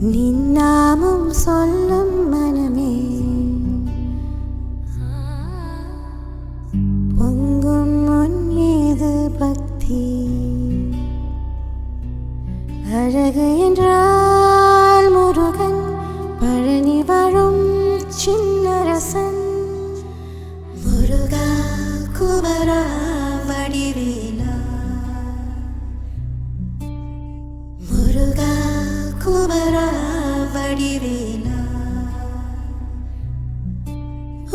நின்னாமும் சொல்லும் மனமே பொங்கும் உன் மீது பக்தி அழகு என்றால் முருகன் பழனி வரும் சின்னரசன் முருகா குமரா வடிவேலா முருகா குமரா வடிவேலா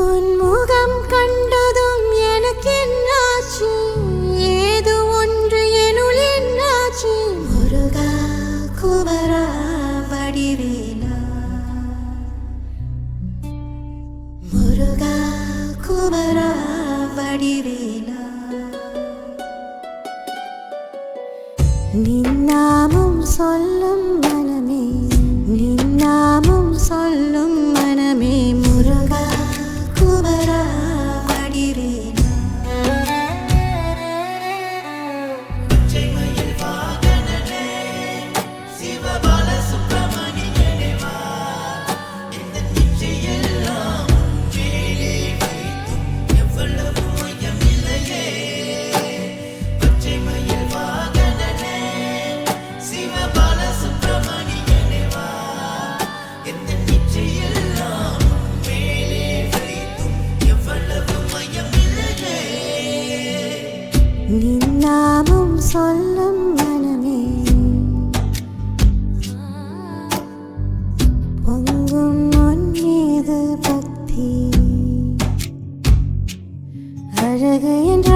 உன் முகம் கண்டதும் எனக்கு என்னாச்சு ஏதோ ஒன்று என்னுள் என்னாச்சு முருகா குமரா வடிவேலா முருகா குமரா வடிவேலா நின்னாமும் சொல்லும் மனமே நின்னாமும் சொல்லும் மனமே முருகா குமரா வடிவேலா நின்னாமும் சொல்லும் மனமே பொங்கும் உன் மீது பக்தி அழகு என்ற